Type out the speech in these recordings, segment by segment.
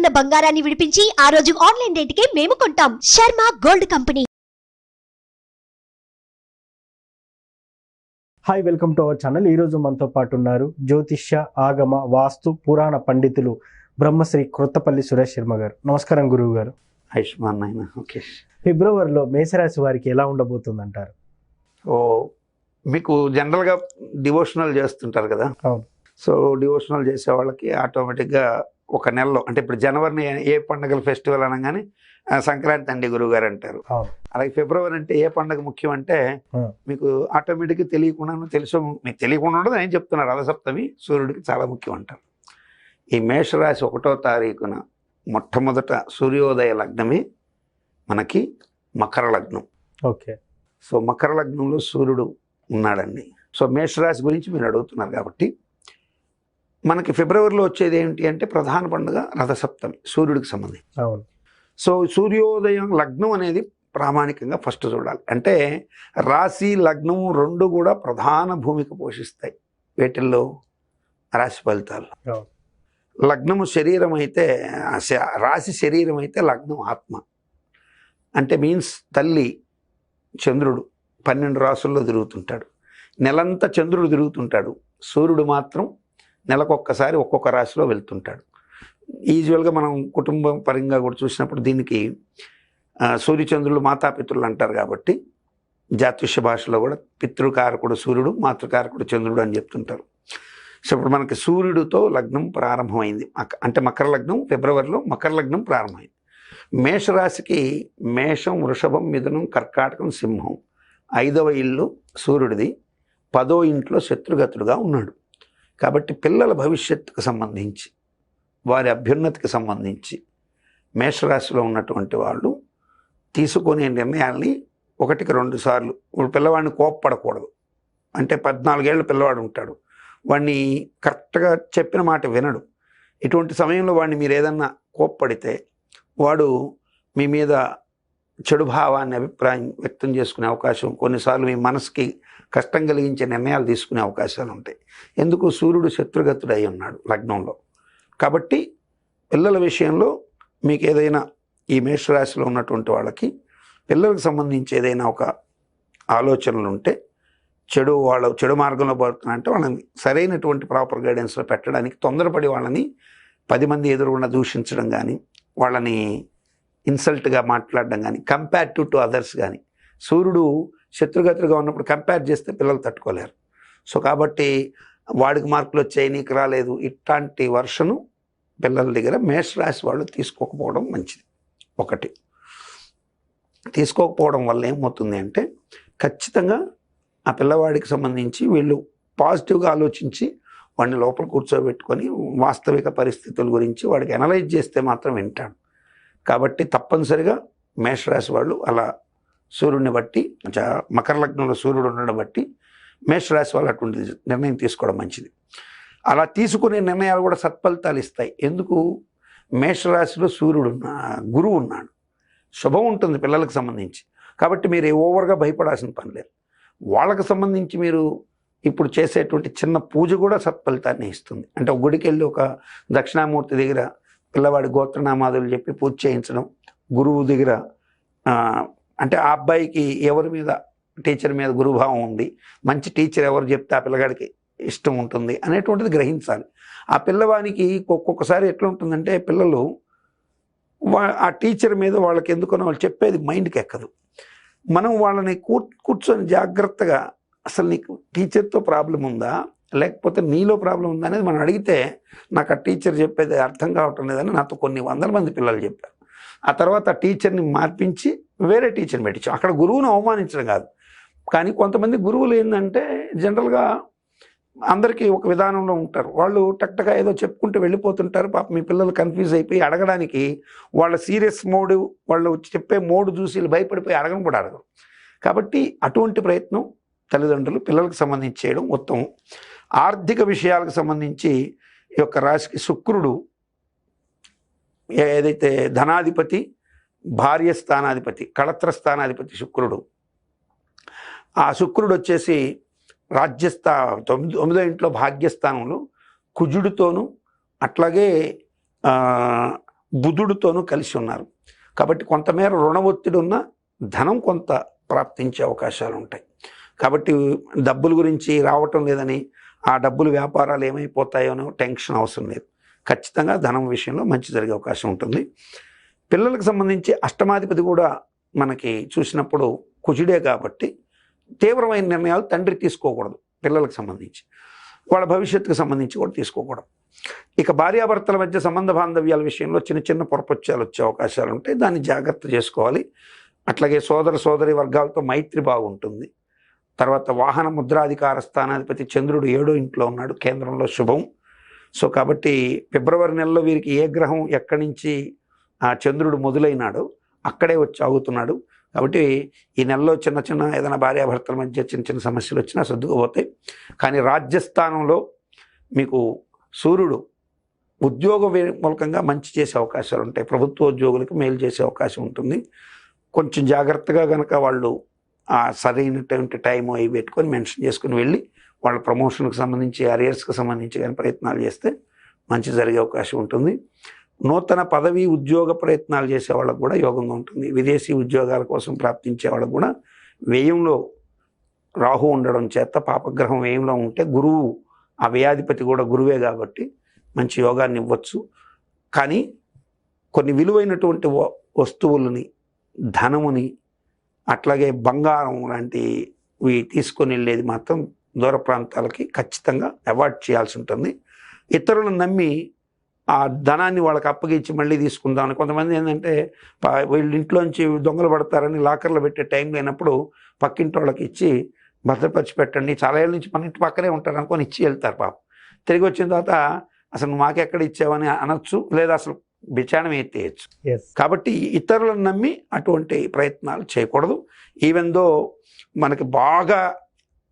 ఉన్న బంగారాన్ని విడిపించి ఆ రోజు ఆన్లైన్ రేటుకే మేము కొంటాం. Sharma gold company. Hi, welcome to our channel. ఈరోజు మనతో పాటు ఉన్నారు జ్యోతిష్య, ఆగమ, వాస్తు, పురాణ పండితులు బ్రహ్మశ్రీ క్రొత్తపల్లి సురేష్ శర్మ గారు. నమస్కారం గురువు గారు. ఆయుష్మాన్ నాయన. ఓకే. ఫిబ్రవరిలో మేషరాశి వారికి ఎలా ఉండబోతుంది అంటారు? మీకు జనరల్గా డివోషనల్ చేస్తుంటారు కదా. అవును. సో డివోషనల్ చేసే వాళ్ళకి ఆటోమేటిక్గా ఒక నెలలో, అంటే ఇప్పుడు జనవరిని ఏ పండుగల ఫెస్టివల్ అనగానే సంక్రాంతి అండి గురువుగారు అంటారు. అలాగే ఫిబ్రవరి అంటే ఏ పండుగ ముఖ్యం అంటే మీకు ఆటోమేటిక్గా తెలియకుండా మీకు తెలియకుండా ఉండదు. నేను చెప్తున్నా, రథసప్తమి సూర్యుడికి చాలా ముఖ్యం అంటారు. ఈ మేషరాశి 1వ తారీఖున మొట్టమొదట సూర్యోదయ లగ్నమే మనకి మకర లగ్నం. ఓకే. సో మకర లగ్నంలో సూర్యుడు ఉన్నాడండి. సో మేషరాశి గురించి మీరు అడుగుతున్నారు కాబట్టి మనకి ఫిబ్రవరిలో వచ్చేది ఏంటి అంటే ప్రధాన పండుగ రథసప్తమి, సూర్యుడికి సంబంధించి. అవును. సో సూర్యోదయం లగ్నం అనేది ప్రామాణికంగా ఫస్ట్ చూడాలి. అంటే రాశి లగ్నం రెండు కూడా ప్రధాన భూమిక పోషిస్తాయి వీటిల్లో రాశి ఫలితాలు. లగ్నము శరీరం అయితే, రాశి శరీరం అయితే లగ్నం ఆత్మ. అంటే మీన్స్ తల్లి చంద్రుడు 12 రాసుల్లో తిరుగుతుంటాడు. నెలంతా చంద్రుడు తిరుగుతుంటాడు. సూర్యుడు మాత్రం నెలకొక్కసారి ఒక్కొక్క రాశిలో వెళ్తుంటాడు. యూజువల్గా మనం కుటుంబం పరంగా కూడా చూసినప్పుడు దీనికి సూర్యచంద్రులు మాతాపితృలు అంటారు. కాబట్టి జాతీయ భాషలో కూడా పితృకారకుడు సూర్యుడు, మాతృకారకుడు చంద్రుడు అని చెప్తుంటారు. సో ఇప్పుడు మనకి సూర్యుడితో లగ్నం ప్రారంభమైంది. అంటే మకర లగ్నం ఫిబ్రవరిలో మకర లగ్నం ప్రారంభమైంది. మేషరాశికి మేషం, వృషభం, మిథునం, కర్కాటకం, సింహం 5వ ఇల్లు సూర్యుడిది, 10వ ఇంట్లో శత్రుగతుడుగా ఉన్నాడు. కాబట్టి పిల్లల భవిష్యత్తుకు సంబంధించి, వారి అభ్యున్నతికి సంబంధించి మేషరాశిలో ఉన్నటువంటి వాళ్ళు తీసుకునే నిర్ణయాల్ని 1కి 2 సార్లు. ఇప్పుడు పిల్లవాడిని కోప్పడకూడదు. అంటే 14 ఏళ్ళ పిల్లవాడు ఉంటాడు, వాడిని కరెక్ట్గా చెప్పిన మాట వినడు. ఇటువంటి సమయంలో వాడిని మీరు ఏదన్నా కోప్పడితే వాడు మీ మీద చెడు భావాన్ని, అభిప్రాయం వ్యక్తం చేసుకునే అవకాశం, కొన్నిసార్లు మీ మనసుకి కష్టం కలిగించే నిర్ణయాలు తీసుకునే అవకాశాలు ఉంటాయి. ఎందుకు? సూర్యుడు శత్రుగతుడు అయి ఉన్నాడు లగ్నంలో. కాబట్టి పిల్లల విషయంలో మీకు ఏదైనా ఈ మేషరాశిలో ఉన్నటువంటి వాళ్ళకి పిల్లలకు సంబంధించి ఏదైనా ఒక ఆలోచనలు ఉంటే, వాళ్ళు చెడు మార్గంలో పడుతున్నారంటే వాళ్ళని సరైనటువంటి ప్రాపర్ గైడెన్స్లో పెట్టడానికి తొందరపడి వాళ్ళని 10 మంది ఎదురుగుండా దూషించడం కానీ, వాళ్ళని ఇన్సల్ట్గా మాట్లాడడం కానీ, కంపేరిటివ్ టు అదర్స్ కానీ. సూర్యుడు శత్రుగతులుగా ఉన్నప్పుడు కంపేర్ చేస్తే పిల్లలు తట్టుకోలేరు. సో కాబట్టి వాడికి మార్కులు వచ్చాయి, నీకు రాలేదు, ఇట్లాంటి వర్షను పిల్లల దగ్గర మేషరాశి వాళ్ళు తీసుకోకపోవడం మంచిది. ఒకటి తీసుకోకపోవడం వల్ల ఏమవుతుంది అంటే ఖచ్చితంగా ఆ పిల్లవాడికి సంబంధించి వీళ్ళు పాజిటివ్గా ఆలోచించి వాడిని లోపల కూర్చోబెట్టుకొని వాస్తవిక పరిస్థితుల గురించి వాడికి అనలైజ్ చేస్తే మాత్రం వింటాడు. కాబట్టి తప్పనిసరిగా మేషరాశి వాళ్ళు అలా సూర్యుడిని బట్టి, మకర లగ్నంలో సూర్యుడు ఉండడం బట్టి మేషరాశి వాళ్ళు అటువంటి నిర్ణయం తీసుకోవడం మంచిది. అలా తీసుకునే నిర్ణయాలు కూడా సత్ఫలితాలు ఇస్తాయి. ఎందుకు? మేషరాశిలో గురువు ఉన్నాడు, శుభం ఉంటుంది పిల్లలకు సంబంధించి. కాబట్టి మీరు ఓవర్గా భయపడాల్సిన పని లేదు. వాళ్ళకు సంబంధించి మీరు ఇప్పుడు చేసేటువంటి చిన్న పూజ కూడా సత్ఫలితాన్ని ఇస్తుంది. అంటే ఒక గుడికి వెళ్ళి ఒక దక్షిణామూర్తి దగ్గర పిల్లవాడి గోత్రనామాదులు చెప్పి పూజ చేయించడం, గురువు దగ్గర అంటే ఆ అబ్బాయికి ఎవరి మీద, టీచర్ మీద గురుభావం ఉంది, మంచి టీచర్ ఎవరు చెప్తే ఆ పిల్లగాడికి ఇష్టం ఉంటుంది అనేటువంటిది గ్రహించాలి. ఆ పిల్లవానికి ఒక్కొక్కసారి ఎట్లా ఉంటుందంటే పిల్లలు ఆ టీచర్ మీద వాళ్ళకి ఎందుకనో వాళ్ళు చెప్పేది మైండ్కి ఎక్కదు. మనం వాళ్ళని కూర్చొని జాగ్రత్తగా అసలు నీకు టీచర్తో ప్రాబ్లం ఉందా లేకపోతే నీలో ప్రాబ్లం ఉందా అనేది మనం అడిగితే, నాకు ఆ టీచర్ చెప్పేది అర్థం కావటం లేదని నాతో కొన్ని 100 మంది పిల్లలు చెప్పారు. ఆ తర్వాత ఆ టీచర్ని మార్పించి వేరే టీచర్ని పెట్టించాం. అక్కడ గురువును అవమానించడం కాదు, కానీ కొంతమంది గురువులు ఏంటంటే జనరల్గా అందరికీ ఒక విధానంలో ఉంటారు. వాళ్ళు టక్టగా ఏదో చెప్పుకుంటూ వెళ్ళిపోతుంటారు. పాప మీ పిల్లలు కన్ఫ్యూజ్ అయిపోయి అడగడానికి వాళ్ళ సీరియస్ మోడ్, వాళ్ళు చెప్పే మోడ్ చూసి భయపడిపోయి అడగను కూడా అడగరు. కాబట్టి అటువంటి ప్రయత్నం తల్లిదండ్రులు పిల్లలకు సంబంధించి చేయడం ఉత్తమం. ఆర్థిక విషయాలకు సంబంధించి ఈ యొక్క రాశికి శుక్రుడు ఏదైతే ధనాధిపతి, భార్య స్థానాధిపతి, కళత్ర స్థానాధిపతి శుక్రుడు, ఆ శుక్రుడు వచ్చేసి రాజ్యస్థా 9వ ఇంట్లో భాగ్యస్థానంలో కుజుడితోనూ, అట్లాగే బుధుడితోనూ కలిసి ఉన్నారు. కాబట్టి కొంతమేర రుణ ఒత్తిడి ఉన్న ధనం కొంత ప్రాప్తించే అవకాశాలు ఉంటాయి. కాబట్టి డబ్బుల గురించి రావటం లేదని ఆ డబ్బులు వ్యాపారాలు ఏమైపోతాయోనో టెన్షన్ అవసరం లేదు. ఖచ్చితంగా ధనం విషయంలో మంచి జరిగే అవకాశం ఉంటుంది. పిల్లలకు సంబంధించి అష్టమాధిపతి కూడా మనకి చూసినప్పుడు కుజుడే కాబట్టి తీవ్రమైన నిర్ణయాలు తండ్రి తీసుకోకూడదు. పిల్లలకు సంబంధించి వాళ్ళ భవిష్యత్తుకు సంబంధించి కూడా తీసుకోకూడదు. ఇక భార్యాభర్తల మధ్య సంబంధ బాంధవ్యాల విషయంలో చిన్న చిన్న పొరపొచ్చాలు వచ్చే అవకాశాలు ఉంటాయి. దాన్ని జాగ్రత్త చేసుకోవాలి. అట్లాగే సోదరి వర్గాలతో మైత్రి బాగుంటుంది. తర్వాత వాహన ముద్రాధికార స్థానాధిపతి చంద్రుడు 7వ ఇంట్లో ఉన్నాడు, కేంద్రంలో శుభం. సో కాబట్టి ఫిబ్రవరి నెలలో వీరికి ఏ గ్రహం ఎక్కడి నుంచి ఆ చంద్రుడు మొదలైనాడో అక్కడే వచ్చి ఆగుతున్నాడు. కాబట్టి ఈ నెలలో చిన్న చిన్న ఏదైనా భార్యాభర్తల మధ్య చిన్న చిన్న సమస్యలు వచ్చినా సర్దుకుపోతాయి. కానీ రాజ్యస్థానంలో మీకు సూర్యుడు ఉద్యోగ మూలకంగా మంచి చేసే అవకాశాలు ఉంటాయి. ప్రభుత్వ ఉద్యోగులకు మేలు చేసే అవకాశం ఉంటుంది. కొంచెం జాగ్రత్తగా కనుక వాళ్ళు ఆ సరైనటువంటి టైం అవి పెట్టుకొని మెన్షన్ చేసుకుని వెళ్ళి వాళ్ళ ప్రమోషన్కి సంబంధించి అరియర్స్కి సంబంధించి కానీ ప్రయత్నాలు చేస్తే మంచి జరిగే అవకాశం ఉంటుంది. నూతన పదవి ఉద్యోగ ప్రయత్నాలు చేసే వాళ్ళకు కూడా యోగంగా ఉంటుంది. విదేశీ ఉద్యోగాల కోసం ప్రాప్తించే వాళ్ళకు కూడా వ్యయంలో రాహు ఉండడం చేత పాపగ్రహం వ్యయంలో ఉంటే గురువు ఆ వ్యయాధిపతి కూడా గురువే కాబట్టి మంచి యోగాన్ని ఇవ్వచ్చు. కానీ కొన్ని విలువైనటువంటి వస్తువులని, ధనముని, అట్లాగే బంగారం లాంటివి తీసుకొని వెళ్ళేది మాత్రం దూర ప్రాంతాలకి ఖచ్చితంగా అవాయిడ్ చేయాల్సి ఉంటుంది. ఇతరులను నమ్మి ఆ ధనాన్ని వాళ్ళకి అప్పగించి మళ్ళీ తీసుకుందామని కొంతమంది ఏంటంటే వీళ్ళ ఇంట్లోంచి దొంగలు పడతారని లాకర్లో పెట్టే టైం లేనప్పుడు పక్కింటి వాళ్ళకి ఇచ్చి భద్రపరిచి పెట్టండి, చాలా ఏళ్ళ నుంచి మన ఇంటి పక్కనే ఉంటారు అనుకొని ఇచ్చి వెళ్తారు. పాపం తిరిగి వచ్చిన తర్వాత అసలు నువ్వు మాకెక్కడ ఇచ్చావని అనొచ్చు, లేదా అసలు బిచాణం ఎత్తేయచ్చు. కాబట్టి ఇతరులను నమ్మి అటువంటి ప్రయత్నాలు చేయకూడదు. ఈవెన్ దో మనకి బాగా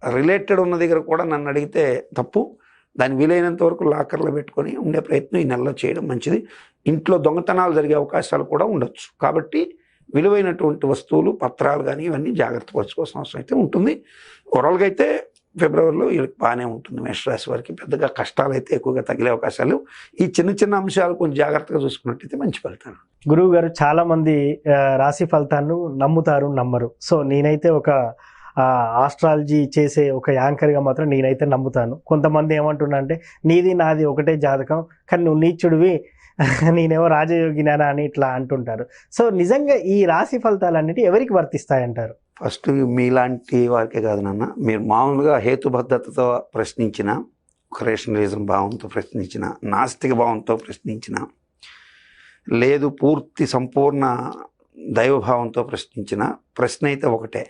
రిలేటెడ్ ఉన్న దగ్గర కూడా నన్ను అడిగితే తప్పు. దాన్ని వీలైనంత వరకు లాకర్లో పెట్టుకొని ఉండే ప్రయత్నం ఈ నెలలో చేయడం మంచిది. ఇంట్లో దొంగతనాలు జరిగే అవకాశాలు కూడా ఉండొచ్చు. కాబట్టి విలువైనటువంటి వస్తువులు, పత్రాలు కానీ ఇవన్నీ జాగ్రత్త పరచుకోవాల్సిన అవసరం అయితే ఉంటుంది. ఓవరాల్గా అయితే ఫిబ్రవరిలో వీళ్ళకి బాగానే ఉంటుంది. మేషరాశి వారికి పెద్దగా కష్టాలు అయితే ఎక్కువగా తగిలే అవకాశాలు. ఈ చిన్న చిన్న అంశాలు కొంచెం జాగ్రత్తగా చూసుకున్నట్టయితే మంచి ఫలితాలు. గురువు గారు, చాలా మంది రాశి ఫలితాలను నమ్ముతారు, నమ్మరు. సో నేనైతే ఒక ఆస్ట్రాలజీ చేసే ఒక యాంకర్గా మాత్రం నేనైతే నమ్ముతాను. కొంతమంది ఏమంటున్నా అంటే నీది నాది ఒకటే జాతకం, కానీ నువ్వు నీచుడివి, నేనేమో రాజయోగినా అని ఇట్లా అంటుంటారు. సో నిజంగా ఈ రాశి ఫలితాలన్నిటి ఎవరికి వర్తిస్తాయంటారు? ఫస్ట్ మీలాంటి వారికే కాదు నాన్న, మీరు మామూలుగా హేతుబద్ధతతో ప్రశ్నించిన, రేషనలిజం భావంతో ప్రశ్నించిన, నాస్తిక భావంతో ప్రశ్నించిన, లేదు పూర్తి సంపూర్ణ దైవభావంతో ప్రశ్నించిన ప్రశ్న అయితే ఒకటే,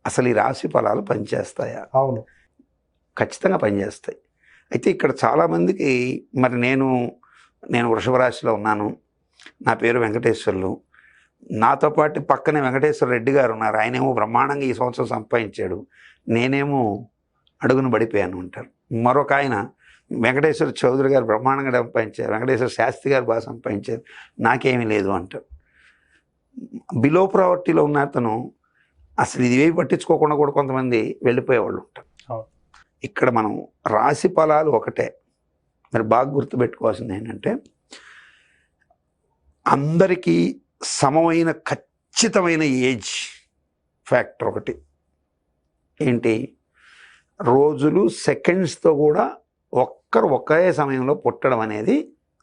అసలు ఈ రాశి ఫలాలు పనిచేస్తాయా? అవును, ఖచ్చితంగా పనిచేస్తాయి. అయితే ఇక్కడ చాలామందికి మరి నేను వృషభ రాశిలో ఉన్నాను, నా పేరు వెంకటేశ్వర్లు, నాతో పాటు పక్కనే వెంకటేశ్వర రెడ్డి గారు ఉన్నారు, ఆయనేమో బ్రహ్మాండంగా ఈ సంవత్సరం సంపాదించాడు, నేనేమో అడుగును పడిపోయాను అంటారు. మరొక ఆయన వెంకటేశ్వర చౌదరి గారు బ్రహ్మాండంగా సంపాదించారు, వెంకటేశ్వర శాస్త్రి గారు బాగా సంపాదించారు, నాకేమీ లేదు అంటారు. బిలో ప్రావర్టీలో ఉన్న అతను అసలు ఇది ఏవి పట్టించుకోకుండా కూడా కొంతమంది వెళ్ళిపోయేవాళ్ళు ఉంటారు. ఇక్కడ మనం రాశి ఫలాలు ఒకటే, మరి బాగా గుర్తుపెట్టుకోవాల్సింది ఏంటంటే అందరికీ సమమైన ఖచ్చితమైన ఏజ్ ఫ్యాక్టర్ ఒకటి ఏంటి, రోజులు సెకండ్స్తో కూడా ఒకే సమయంలో పుట్టడం అనేది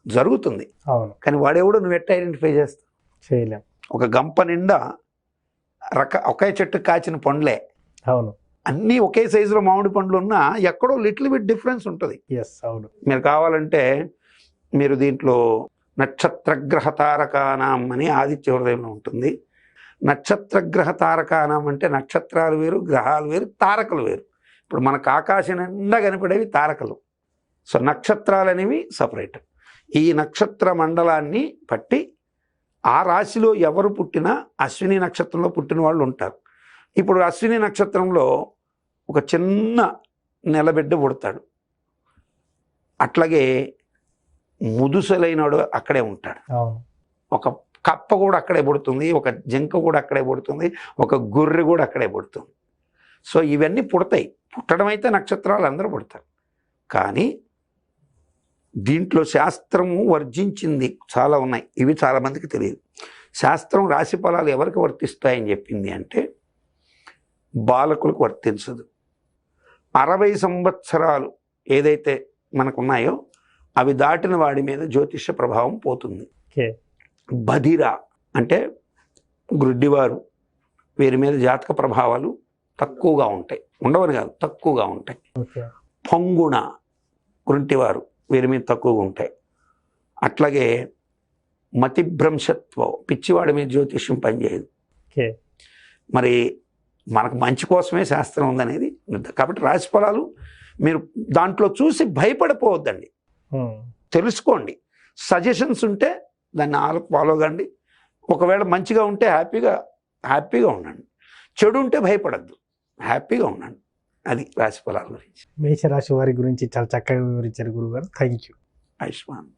జరుగుతుంది. అవును, కానీ వాడెవడో నువ్వు ఎట్లా ఐడెంటిఫై చేస్తావు? చేయలేం. ఒక గంప నిండా ఒకే చెట్టు కాచిన పండ్లే, అవును, అన్నీ ఒకే సైజులో మామిడి పండ్లు ఉన్నా ఎక్కడో లిటిల్ బిట్ డిఫరెన్స్ ఉంటుంది. అవును. మీరు కావాలంటే మీరు దీంట్లో నక్షత్రగ్రహ తారకానాం అని ఆదిత్య హృదయంలో ఉంటుంది. నక్షత్రగ్రహ తారకానాం అంటే నక్షత్రాలు వేరు, గ్రహాలు వేరు, తారకలు వేరు. ఇప్పుడు మనకు ఆకాశం నిండా కనపడేవి తారకలు, సో నక్షత్రాలు అనేవి సపరేట్. ఈ నక్షత్ర మండలాన్ని బట్టి ఆ రాశిలో ఎవరు పుట్టినా అశ్విని నక్షత్రంలో పుట్టిన వాళ్ళు ఉంటారు. ఇప్పుడు అశ్విని నక్షత్రంలో ఒక చిన్న నెలబిడ్డ పుడతాడు, అట్లాగే ముదుసలైనడు అక్కడే ఉంటాడు, ఒక కప్ప కూడా అక్కడే పుడుతుంది, ఒక జింక కూడా అక్కడే పుడుతుంది, ఒక గొర్రె కూడా అక్కడే పుడుతుంది. సో ఇవన్నీ పుడతాయి. పుట్టడం అయితే నక్షత్రాలు అందరూ పుడతారు, కానీ దీంట్లో శాస్త్రము వర్జించింది చాలా ఉన్నాయి, ఇవి చాలా మందికి తెలియదు. శాస్త్రం రాశి ఫలాలు ఎవరికి వర్తిస్తాయని చెప్పింది అంటే బాలకులకు వర్తించదు. 60 సంవత్సరాలు ఏదైతే మనకున్నాయో అవి దాటిన వాడి మీద జ్యోతిష ప్రభావం పోతుంది. ఓకే. బధిర అంటే గ్రుడ్డివారు, వీరి మీద జాతక ప్రభావాలు తక్కువగా ఉంటాయి, ఉండవని కాదు తక్కువగా ఉంటాయి. ఓకే. పొంగుణ గుంటివారు, వీరి మీద తక్కువగా ఉంటాయి. అట్లాగే మతిభ్రంశత్వం, పిచ్చివాడి మీద జ్యోతిష్యం పనిచేయదు. ఓకే. మరి మనకు మంచి కోసమే శాస్త్రం ఉందనేది కాబట్టి రాశి ఫలాలు మీరు దాంట్లో చూసి భయపడిపోవద్దండి, తెలుసుకోండి. సజెషన్స్ ఉంటే దాన్ని ఫాలో కండి. ఒకవేళ మంచిగా ఉంటే హ్యాపీగా ఉండండి, చెడు ఉంటే భయపడద్దు, హ్యాపీగా ఉండండి. అది రాశి ఫలాల గురించి. మేషరాశి వారి గురించి చాలా చక్కగా వివరించారు గురుగారు. Thank you. ఆయుష్మాన్.